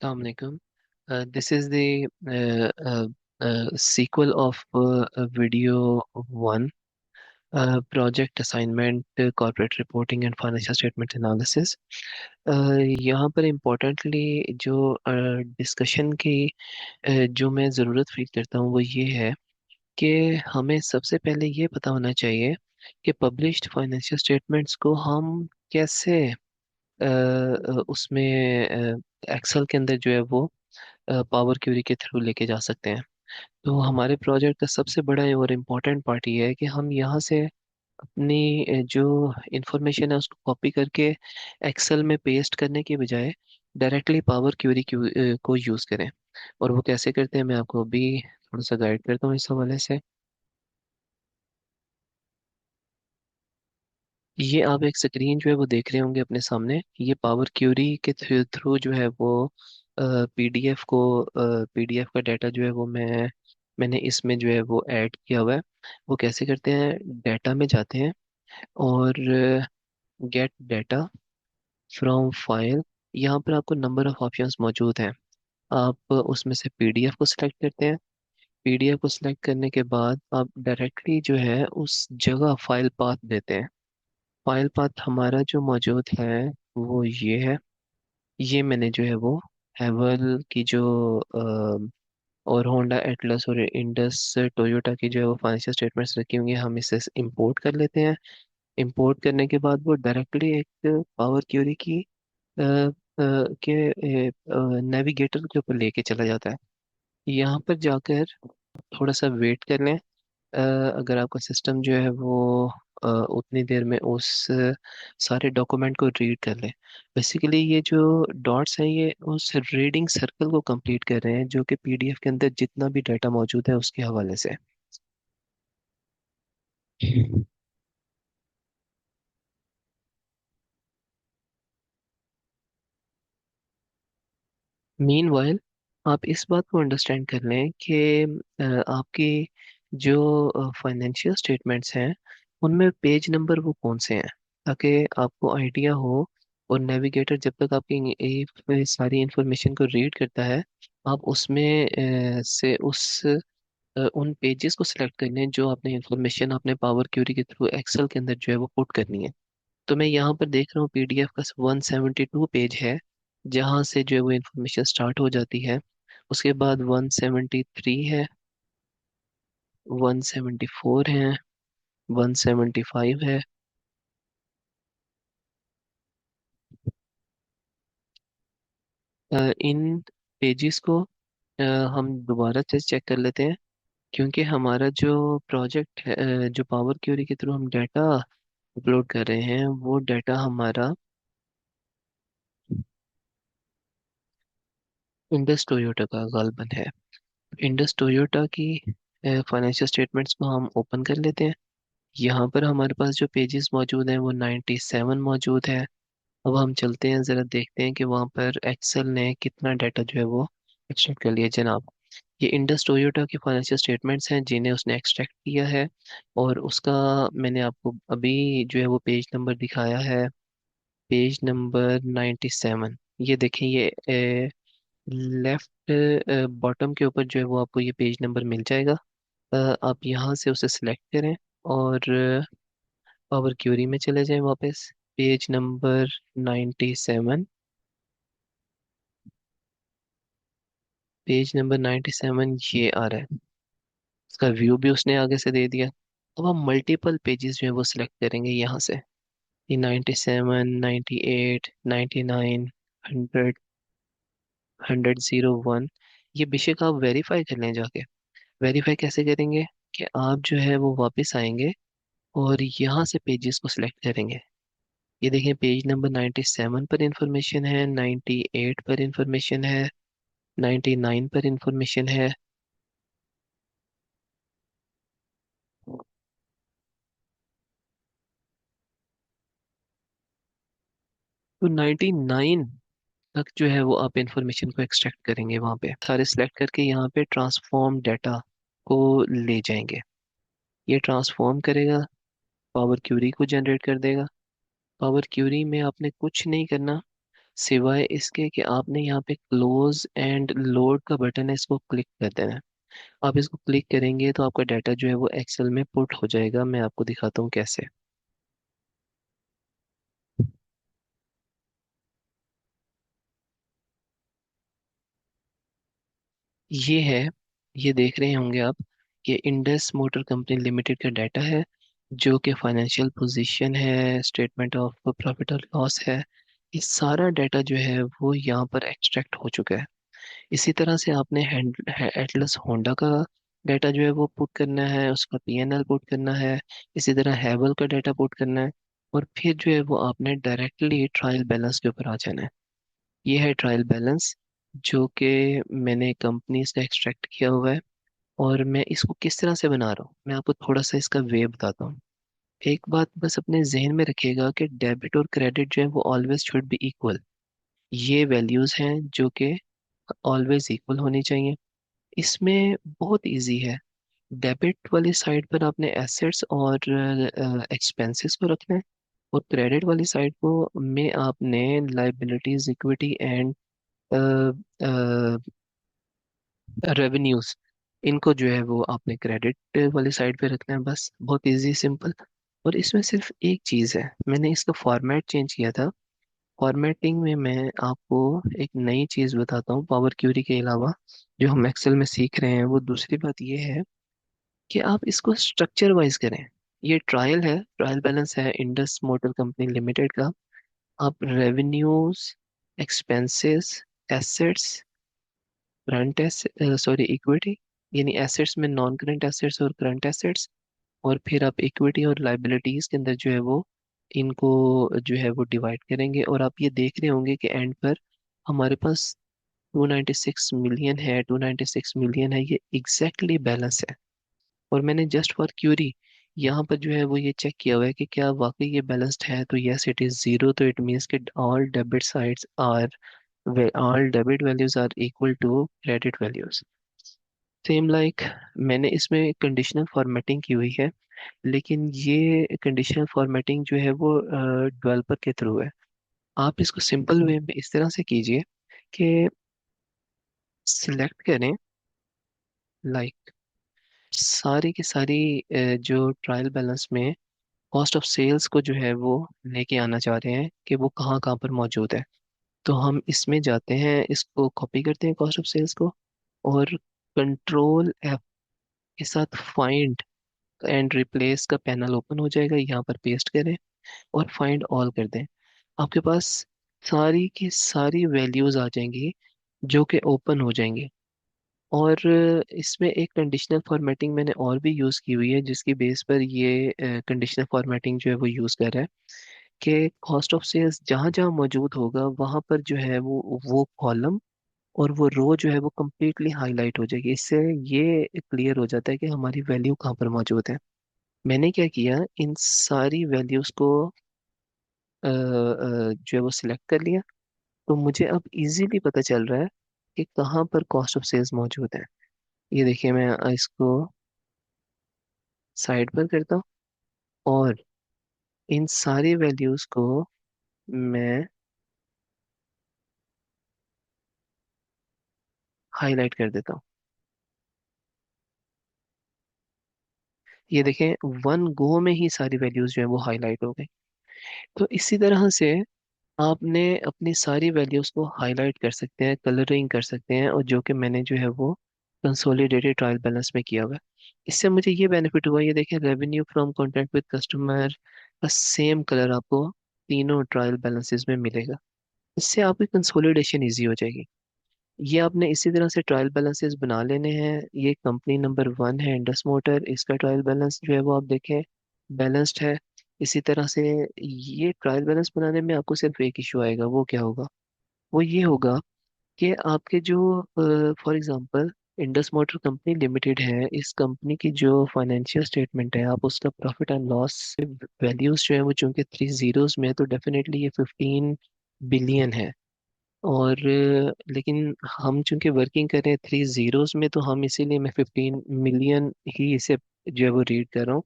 Assalamualaikum. This is the sequel of video one, project assignment, corporate reporting and financial statement analysis. यहाँ पर importantly जो discussion की जो मैं ज़रूरत फील करता हूँ वो ये है कि हमें सबसे पहले ये पता होना चाहिए कि पब्लिश्ड फाइनेंशियल स्टेटमेंट्स को हम कैसे उसमें एक्सेल के अंदर जो है वो पावर क्यूरी के थ्रू लेके जा सकते हैं। तो हमारे प्रोजेक्ट का सबसे बड़ा और इम्पोर्टेंट पार्ट ये है कि हम यहाँ से अपनी जो इंफॉर्मेशन है उसको कॉपी करके एक्सेल में पेस्ट करने के बजाय डायरेक्टली पावर क्यूरी को यूज़ करें। और वो कैसे करते हैं मैं आपको अभी थोड़ा सा गाइड करता हूँ इस हवाले से। ये आप एक स्क्रीन जो है वो देख रहे होंगे अपने सामने। ये पावर क्यूरी के थ्रू जो है वो पीडीएफ को पीडीएफ का डाटा जो है वो मैंने इसमें जो है वो ऐड किया हुआ है। वो कैसे करते हैं, डाटा में जाते हैं और गेट डाटा फ्रॉम फाइल। यहाँ पर आपको नंबर ऑफ ऑप्शंस मौजूद हैं। आप उसमें से पीडीएफ को सिलेक्ट करते हैं। पीडीएफ को सिलेक्ट करने के बाद आप डायरेक्टली जो है उस जगह फाइल पाथ देते हैं। फाइल पाथ हमारा जो मौजूद है वो ये है। ये मैंने जो है वो हैवल की जो और होंडा एटलस और इंडस टोयोटा की जो है वो फाइनेंशियल स्टेटमेंट्स रखी होंगी, हम इसे इंपोर्ट कर लेते हैं। इंपोर्ट करने के बाद वो डायरेक्टली एक पावर क्यूरी की के नेविगेटर के ऊपर लेके चला जाता है। यहाँ पर जाकर थोड़ा सा वेट कर लें। अ, अगर आपका सिस्टम जो है वो उतनी देर में उस सारे डॉक्यूमेंट को रीड कर ले। बेसिकली ये जो डॉट्स हैं ये उस रीडिंग सर्कल को कंप्लीट कर रहे हैं जो कि पीडीएफ के अंदर जितना भी डाटा मौजूद है उसके हवाले से। मीनवाइल आप इस बात को अंडरस्टैंड कर लें कि आपकी जो फाइनेंशियल स्टेटमेंट्स हैं उनमें पेज नंबर वो कौन से हैं, ताकि आपको आइडिया हो। और नेविगेटर जब तक आपकी ये सारी इंफॉर्मेशन को रीड करता है, आप उसमें से उन पेजेस को सिलेक्ट कर लें जो आपने इंफॉर्मेशन अपने पावर क्यूरी के थ्रू एक्सेल के अंदर जो है वो पुट करनी है। तो मैं यहाँ पर देख रहा हूँ पीडीएफ का 172 पेज है, जहाँ से जो है वो इंफॉर्मेशन स्टार्ट हो जाती है। उसके बाद 173 है, 174 है, 175 है। इन पेजेस को हम दोबारा से चेक कर लेते हैं, क्योंकि हमारा जो प्रोजेक्ट है, जो पावर क्यूरी के थ्रू हम डाटा अपलोड कर रहे हैं वो डाटा हमारा इंडस टोयोटा का गालबन है। इंडस टोयोटा की फाइनेंशियल स्टेटमेंट्स को हम ओपन कर लेते हैं। यहाँ पर हमारे पास जो पेजेस मौजूद हैं वो 97 मौजूद है। अब हम चलते हैं ज़रा देखते हैं कि वहाँ पर एक्सेल ने कितना डाटा जो है वो एक्सट्रैक्ट कर लिया जनाब। ये इंडस टोयोटा की फाइनेंशियल स्टेटमेंट्स हैं जिन्हें उसने एक्सट्रैक्ट किया है। और उसका मैंने आपको अभी जो है वो पेज नंबर दिखाया है, पेज नंबर 97। ये देखें, ये लेफ्ट बॉटम के ऊपर जो है वो आपको ये पेज नंबर मिल जाएगा। आप यहाँ से उसे सिलेक्ट करें और पावर क्यूरी में चले जाएं वापस। पेज नंबर 97, पेज नंबर 97 ये आ रहा है। इसका व्यू भी उसने आगे से दे दिया। अब हम मल्टीपल पेजेस जो है वो सिलेक्ट करेंगे यहाँ से। ये 97, 98, 99, 100, 100, 01। ये बेशक आप वेरीफाई कर लें जाके। वेरीफाई कैसे करेंगे कि आप जो है वो वापस आएंगे और यहाँ से पेजेस को सिलेक्ट करेंगे। ये देखें, पेज नंबर 97 पर इंफॉर्मेशन है, 98 पर इंफॉर्मेशन है, 99 पर इंफॉर्मेशन है। तो 99 तक जो है वो आप इंफॉर्मेशन को एक्सट्रैक्ट करेंगे। वहाँ पे सारे सिलेक्ट करके यहाँ पे ट्रांसफॉर्म डाटा को ले जाएंगे। ये ट्रांसफॉर्म करेगा, पावर क्यूरी को जनरेट कर देगा। पावर क्यूरी में आपने कुछ नहीं करना, सिवाय इसके कि आपने यहाँ पे क्लोज एंड लोड का बटन है, इसको क्लिक कर देना है। आप इसको क्लिक करेंगे तो आपका डाटा जो है वो एक्सेल में पुट हो जाएगा। मैं आपको दिखाता हूँ कैसे। ये है, ये देख रहे होंगे आप, ये इंडस मोटर कंपनी लिमिटेड का डाटा है, जो कि फाइनेंशियल पोजीशन है, स्टेटमेंट ऑफ प्रॉफिट और लॉस है। ये सारा डाटा जो है वो यहाँ पर एक्सट्रैक्ट हो चुका है। इसी तरह से आपने एटलस होंडा का डाटा जो है वो पुट करना है, उसका पीएनएल पुट करना है। इसी तरह हैवल का डाटा पुट करना है। और फिर जो है वो आपने डायरेक्टली ट्रायल बैलेंस के ऊपर आ जाना है। ये है ट्रायल बैलेंस, जो कि मैंने कंपनी से एक्सट्रैक्ट किया हुआ है। और मैं इसको किस तरह से बना रहा हूँ, मैं आपको थोड़ा सा इसका वे बताता हूँ। एक बात बस अपने जहन में रखिएगा कि डेबिट और क्रेडिट जो है वो ऑलवेज शुड बी इक्वल। ये वैल्यूज हैं जो कि ऑलवेज इक्वल होनी चाहिए। इसमें बहुत इजी है। डेबिट वाली साइड पर आपने एसेट्स और एक्सपेंसेस को रखना है, और क्रेडिट वाली साइड को में आपने लाइबिलिटीज, इक्विटी एंड रेवेन्यूज, इनको जो है वो आपने क्रेडिट वाली साइड पे रखना है। बस बहुत इजी, सिंपल। और इसमें सिर्फ एक चीज़ है, मैंने इसका फॉर्मेट चेंज किया था। फॉर्मेटिंग में मैं आपको एक नई चीज़ बताता हूँ पावर क्यूरी के अलावा, जो हम एक्सेल में सीख रहे हैं। वो दूसरी बात ये है कि आप इसको स्ट्रक्चर वाइज करें। ये ट्रायल है, ट्रायल बैलेंस है इंडस मोटर कंपनी लिमिटेड का। आप revenues, expenses, assets, current sorry equity, यानी एसेट्स में नॉन करंट एसेट्स और करंट एसेट्स, और फिर आप इक्विटी और लाइबिलिटीज के अंदर जो है वो इनको जो है वो डिवाइड करेंगे। और आप ये देख रहे होंगे कि एंड पर हमारे पास 296 मिलियन है, 296 मिलियन है, ये एग्जैक्टली बैलेंस है। और मैंने जस्ट फॉर क्यूरी यहाँ पर जो है वो ये चेक किया हुआ है कि क्या वाकई ये बैलेंस्ड है। तो यस इट इज जीरो, तो इट मीन्स कि all debit sides are, all debit values are equal to credit values. Same like, मैंने इसमें कंडीशनल फॉर्मेटिंग की हुई है, लेकिन ये कंडीशनल फॉर्मेटिंग जो है वो डेवलपर के थ्रू है। आप इसको सिंपल वे में इस तरह से कीजिए कि सिलेक्ट करें, लाइक सारी की सारी जो ट्रायल बैलेंस में कॉस्ट ऑफ सेल्स को जो है वो लेके आना चाह रहे हैं कि वो कहाँ कहाँ पर मौजूद है। तो हम इसमें जाते हैं, इसको कॉपी करते हैं कॉस्ट ऑफ सेल्स को, और कंट्रोल एफ के साथ फाइंड एंड रिप्लेस का पैनल ओपन हो जाएगा। यहाँ पर पेस्ट करें और फाइंड ऑल कर दें। आपके पास सारी की सारी वैल्यूज आ जाएंगी जो कि ओपन हो जाएंगी। और इसमें एक कंडीशनल फॉर्मेटिंग मैंने और भी यूज़ की हुई है, जिसकी बेस पर ये कंडीशनल फॉर्मेटिंग जो है वो यूज़ कर रहा है कि कॉस्ट ऑफ सेल्स जहाँ जहाँ मौजूद होगा वहाँ पर जो है वो कॉलम और वो रो जो है वो कम्प्लीटली हाईलाइट हो जाएगी। इससे ये क्लियर हो जाता है कि हमारी वैल्यू कहाँ पर मौजूद है। मैंने क्या किया, इन सारी वैल्यूज को जो है वो सिलेक्ट कर लिया। तो मुझे अब इजीली पता चल रहा है कि कहाँ पर कॉस्ट ऑफ सेल्स मौजूद है। ये देखिए, मैं इसको साइड पर करता हूँ और इन सारी वैल्यूज को मैं हाईलाइट कर देता हूँ। ये देखें, वन गो में ही सारी वैल्यूज जो है वो हाईलाइट हो गई। तो इसी तरह से आपने अपनी सारी वैल्यूज को हाईलाइट कर सकते हैं, कलरिंग कर सकते हैं, और जो कि मैंने जो है वो कंसोलिडेटेड ट्रायल बैलेंस में किया हुआ है। इससे मुझे ये बेनिफिट हुआ, ये देखें, revenue from contract with customer का सेम कलर आपको तीनों ट्रायल बैलेंसेस में मिलेगा। इससे आपकी कंसोलिडेशन इजी हो जाएगी। ये आपने इसी तरह से ट्रायल बैलेंसेस बना लेने हैं। ये कंपनी नंबर 1 है इंडस मोटर, इसका ट्रायल बैलेंस जो है वो आप देखें बैलेंस्ड है। इसी तरह से ये ट्रायल बैलेंस बनाने में आपको सिर्फ एक इशू आएगा, वो क्या होगा, वो ये होगा कि आपके जो, for example, Indus motor company limited है, इस कंपनी की जो फाइनेंशियल स्टेटमेंट है, आप उसका प्रॉफिट एंड लॉस वैल्यूज जो है वो चूंकि 3 जीरोस में है, तो डेफिनेटली ये 15 बिलियन है। और लेकिन हम चूंकि वर्किंग कर रहे हैं 3 जीरोस में, तो हम इसीलिए मैं 15 मिलियन ही इसे जो है वो रीड कर रहा हूँ।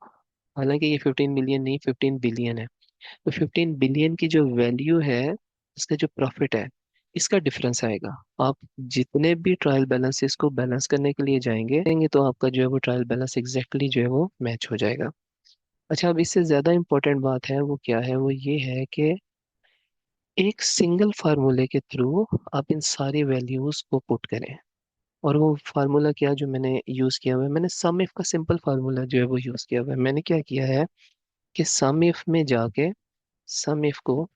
हालांकि ये 15 मिलियन नहीं, 15 बिलियन है। तो 15 बिलियन की जो वैल्यू है, इसका जो प्रॉफिट है इसका डिफरेंस आएगा। आप जितने भी ट्रायल बैलेंसेस को बैलेंस करने के लिए जाएंगे तो आपका जो है वो ट्रायल बैलेंस एग्जैक्टली जो है वो मैच हो जाएगा। अच्छा, अब इससे ज्यादा इंपॉर्टेंट बात है वो क्या है, वो ये है कि एक सिंगल फार्मूले के थ्रू आप इन सारी वैल्यूज को पुट करें। और वो फार्मूला क्या जो मैंने यूज किया हुआ है, मैंने सम इफ का सिंपल फार्मूला जो है वो यूज किया हुआ है। मैंने क्या किया है कि सम इफ में जाके सम इफ को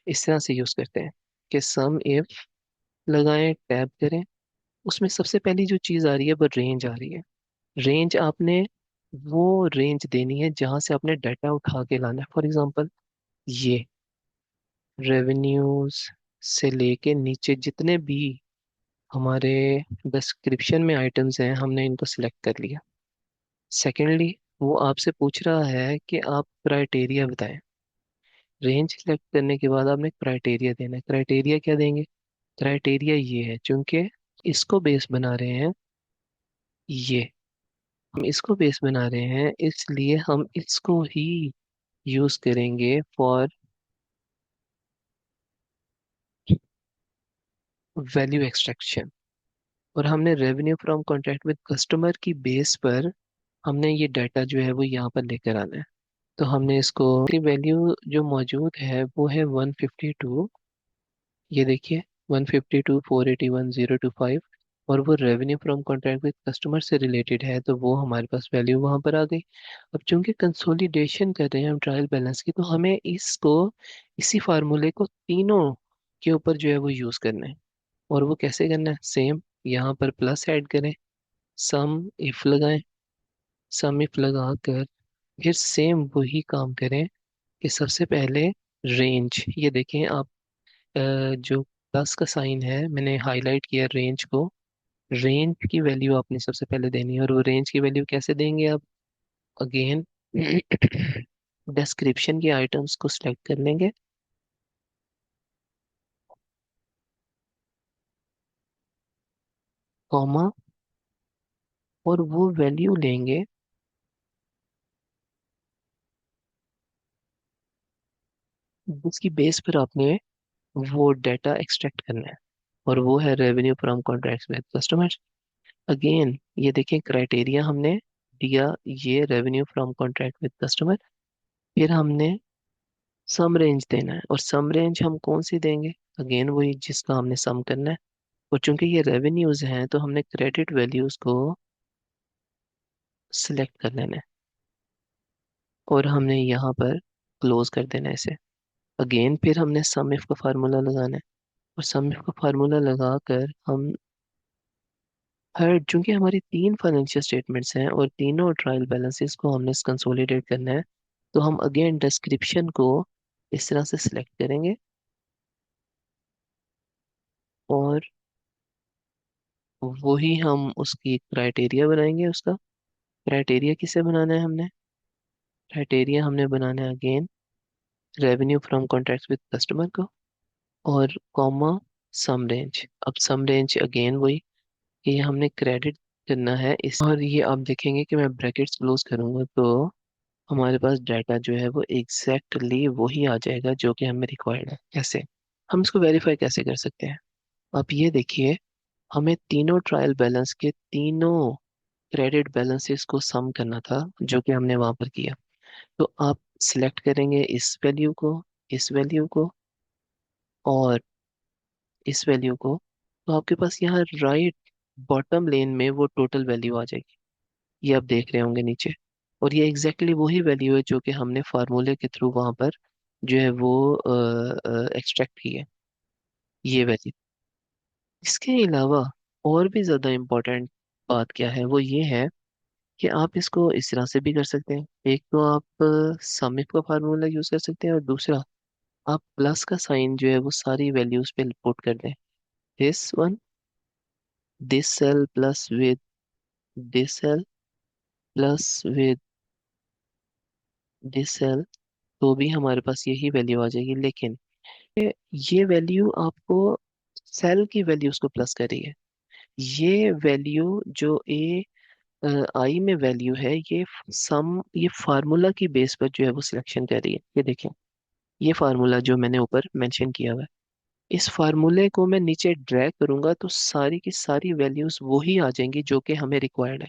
इस तरह से यूज करते हैं कि सम इफ लगाएं, टैब करें, उसमें सबसे पहली जो चीज आ रही है वो रेंज आ रही है। रेंज आपने वो रेंज देनी है जहां से आपने डाटा उठा के लाना है। फॉर एग्जांपल ये रेवेन्यूज से लेके नीचे जितने भी हमारे डिस्क्रिप्शन में आइटम्स हैं हमने इनको सिलेक्ट कर लिया। सेकेंडली वो आपसे पूछ रहा है कि आप क्राइटेरिया बताएं। रेंज सिलेक्ट करने के बाद आपने क्राइटेरिया देना है। क्राइटेरिया क्या देंगे? क्राइटेरिया ये है, चूंकि इसको बेस बना रहे हैं, ये हम इसको बेस बना रहे हैं इसलिए हम इसको ही यूज करेंगे फॉर वैल्यू एक्सट्रैक्शन। और हमने revenue from contract with customer की बेस पर हमने ये डाटा जो है वो यहाँ पर लेकर आना है। तो हमने इसको वैल्यू जो मौजूद है वो है 152। ये देखिए 152 481 025। और वो revenue from contract with customer से रिलेटेड है तो वो हमारे पास वैल्यू वहां पर आ गई। अब चूंकि कंसोलिडेशन कर रहे हैं हम ट्रायल बैलेंस की, तो हमें इसको इसी फार्मूले को तीनों के ऊपर जो है वो यूज करना है। और वो कैसे करना है? सेम यहाँ पर प्लस ऐड करें, सम इफ लगाएं, सम इफ लगा कर फिर सेम वही काम करें कि सबसे पहले रेंज, ये देखें आप, जो प्लस का साइन है मैंने हाईलाइट किया रेंज को। रेंज की वैल्यू आपने सबसे पहले देनी है। और वो रेंज की वैल्यू कैसे देंगे आप? अगेन डिस्क्रिप्शन के आइटम्स को सिलेक्ट कर लेंगे, कॉमा, और वो वैल्यू लेंगे जिसकी बेस पर आपने वो डाटा एक्सट्रैक्ट करना है। और वो है revenue from contracts with customers. Again ये देखें क्राइटेरिया हमने दिया, ये revenue from contract with customer. फिर हमने सम रेंज देना है, और सम रेंज हम कौन सी देंगे? अगेन वही जिसका हमने सम करना है। और चूंकि ये रेवेन्यूज हैं तो हमने क्रेडिट वैल्यूज को सिलेक्ट कर लेना है और हमने यहाँ पर क्लोज कर देना है इसे। अगेन फिर हमने सम इफ का फार्मूला लगाना है। और सम इफ का फार्मूला लगाकर हम हर, चूंकि हमारी तीन फाइनेंशियल स्टेटमेंट्स हैं और तीनों ट्रायल बैलेंसेस को हमने कंसोलिडेट करना है, तो हम अगेन डिस्क्रिप्शन को इस तरह से सिलेक्ट करेंगे। और वही हम उसकी क्राइटेरिया बनाएंगे। उसका क्राइटेरिया किसे बनाना है? हमने क्राइटेरिया हमने बनाना है again revenue from contracts with customer को, और कॉमा सम रेंज। अब सम रेंज अगेन वही कि ये हमने क्रेडिट करना है इस, और ये आप देखेंगे कि मैं ब्रैकेट्स क्लोज करूंगा तो हमारे पास डाटा जो है वो एग्जैक्टली वही आ जाएगा जो कि हमें रिक्वायर्ड है। कैसे हम इसको वेरीफाई कैसे कर सकते हैं? आप ये देखिए, हमें तीनों ट्रायल बैलेंस के तीनों क्रेडिट बैलेंसेस को सम करना था जो कि हमने वहां पर किया। तो आप सिलेक्ट करेंगे इस वैल्यू को, इस वैल्यू को और इस वैल्यू को, तो आपके पास यहाँ राइट बॉटम लेन में वो टोटल वैल्यू आ जाएगी। ये आप देख रहे होंगे नीचे। और ये एग्जैक्टली वही वैल्यू है जो कि हमने फार्मूले के थ्रू वहां पर जो है वो एक्सट्रैक्ट की है, ये वैल्यू। इसके अलावा और भी ज्यादा इम्पोर्टेंट बात क्या है, वो ये है कि आप इसको इस तरह से भी कर सकते हैं। एक तो आप सम इफ का फार्मूला यूज कर सकते हैं, और दूसरा आप प्लस का साइन जो है वो सारी वैल्यूज पे पुट कर दें। This one, this cell plus with this cell plus with this cell, तो भी हमारे पास यही वैल्यू आ जाएगी। लेकिन ये वैल्यू आपको सेल की वैल्यूज को प्लस कर रही है। ये वैल्यू जो ए आई में वैल्यू है, ये फार्मूला की बेस पर जो है वो सिलेक्शन कर रही है। ये देखें, ये फार्मूला जो मैंने ऊपर मेंशन किया हुआ है, इस फार्मूले को मैं नीचे ड्रैग करूंगा तो सारी की सारी वैल्यूज वही आ जाएंगी जो कि हमें रिक्वायर्ड है।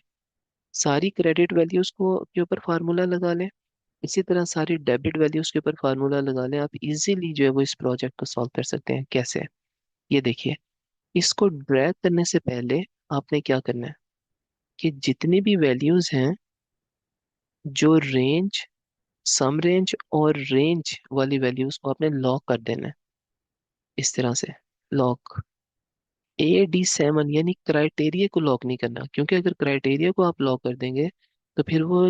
सारी क्रेडिट वैल्यूज को के ऊपर फार्मूला लगा लें, इसी तरह सारी डेबिट वैल्यूज के ऊपर फार्मूला लगा लें। आप इजीली जो है वो इस प्रोजेक्ट को सॉल्व कर सकते हैं। कैसे? ये देखिए, इसको ड्रैग करने से पहले आपने क्या करना है कि जितनी भी वैल्यूज हैं, जो रेंज, सम रेंज और रेंज वाली वैल्यूज को आपने लॉक कर देना है। इस तरह से लॉक, AD7, यानी क्राइटेरिया को लॉक नहीं करना, क्योंकि अगर क्राइटेरिया को आप लॉक कर देंगे तो फिर वो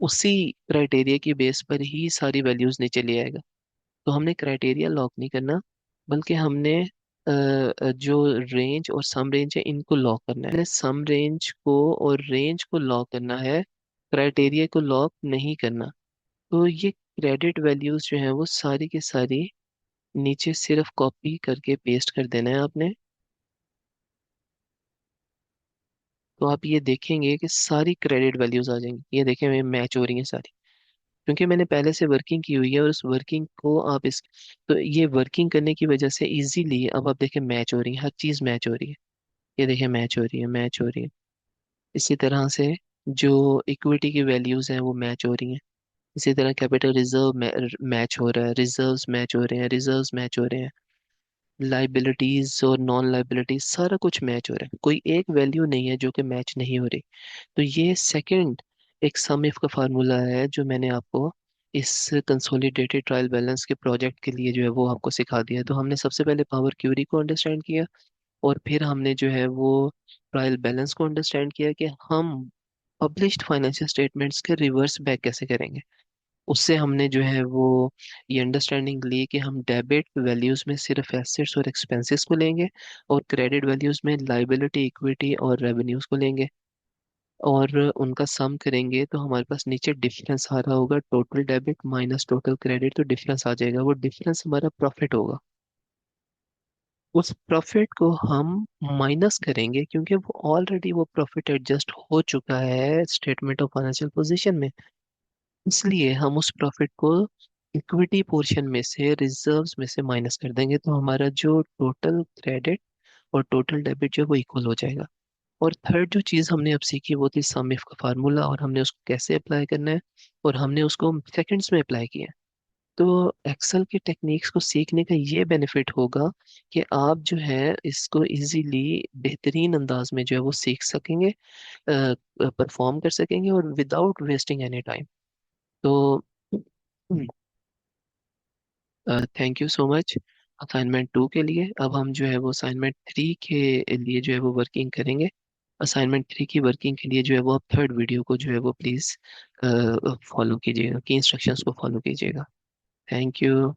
उसी क्राइटेरिया की बेस पर ही सारी वैल्यूज नीचे ले आएगा। तो हमने क्राइटेरिया लॉक नहीं करना, बल्कि हमने जो रेंज और सम रेंज है इनको लॉक करना है। हमने सम रेंज को और रेंज को लॉक करना है, क्राइटेरिया को लॉक नहीं करना। तो ये क्रेडिट वैल्यूज जो है वो सारी की सारी नीचे सिर्फ कॉपी करके पेस्ट कर देना है आपने। तो आप ये देखेंगे कि सारी क्रेडिट वैल्यूज आ जाएंगी। ये देखें, मैं मैच हो रही है सारी, क्योंकि मैंने पहले से वर्किंग की हुई है और उस वर्किंग को आप इस, तो ये वर्किंग करने की वजह से इजीली अब आप देखें मैच हो रही है, हर चीज मैच हो रही है। ये देखें मैच हो रही है, मैच हो रही है। इसी तरह से जो इक्विटी की वैल्यूज हैं वो मैच हो रही हैं। इसी तरह कैपिटल रिजर्व मैच हो रहा है, रिजर्व्स मैच हो रहे हैं, रिजर्व्स मैच हो रहे हैं, लाइबिलिटीज और नॉन लाइबिलिटीज सारा कुछ मैच हो रहा है। कोई एक वैल्यू नहीं है जो कि मैच नहीं हो रही। तो ये सेकंड एक सम इफ का फार्मूला है जो मैंने आपको इस कंसोलिडेटेड ट्रायल बैलेंस के प्रोजेक्ट के लिए जो है वो आपको सिखा दिया। तो हमने सबसे पहले पावर क्यूरी को अंडरस्टैंड किया, और फिर हमने जो है वो ट्रायल बैलेंस को अंडरस्टैंड किया कि हम पब्लिश्ड फाइनेंशियल स्टेटमेंट्स के रिवर्स बैक कैसे करेंगे। उससे हमने जो है वो ये अंडरस्टैंडिंग ली कि हम डेबिट वैल्यूज में सिर्फ एसेट्स और एक्सपेंसेस को लेंगे, और क्रेडिट वैल्यूज में लाइबिलिटी, इक्विटी और रेवेन्यूज को लेंगे, और उनका सम करेंगे तो हमारे पास नीचे डिफरेंस आ रहा होगा, total debit minus total credit, तो डिफरेंस आ जाएगा, वो डिफरेंस हमारा प्रॉफिट होगा। उस प्रॉफिट को हम माइनस करेंगे, क्योंकि वो ऑलरेडी वो प्रॉफिट एडजस्ट हो चुका है स्टेटमेंट ऑफ फाइनेंशियल पोजीशन में। इसलिए हम उस प्रॉफिट को इक्विटी पोर्शन में से, रिजर्व्स में से माइनस कर देंगे, तो हमारा जो टोटल क्रेडिट और टोटल डेबिट जो है वो इक्वल हो जाएगा। और थर्ड जो चीज़ हमने अब सीखी वो थी सम इफ का फार्मूला, और हमने उसको कैसे अप्लाई करना है, और हमने उसको सेकंड्स में अप्लाई किया है। तो एक्सेल की टेक्निक्स को सीखने का ये बेनिफिट होगा कि आप जो है इसको इजीली बेहतरीन अंदाज में जो है वो सीख सकेंगे, परफॉर्म कर सकेंगे, और विदाउट वेस्टिंग एनी टाइम। तो thank you so much assignment 2 के लिए। अब हम जो है वो असाइनमेंट 3 के लिए जो है वो वर्किंग करेंगे। असाइनमेंट 3 की वर्किंग के लिए जो है वो आप थर्ड वीडियो को जो है वो प्लीज़ फॉलो कीजिएगा, की इंस्ट्रक्शंस को फॉलो कीजिएगा। Thank you.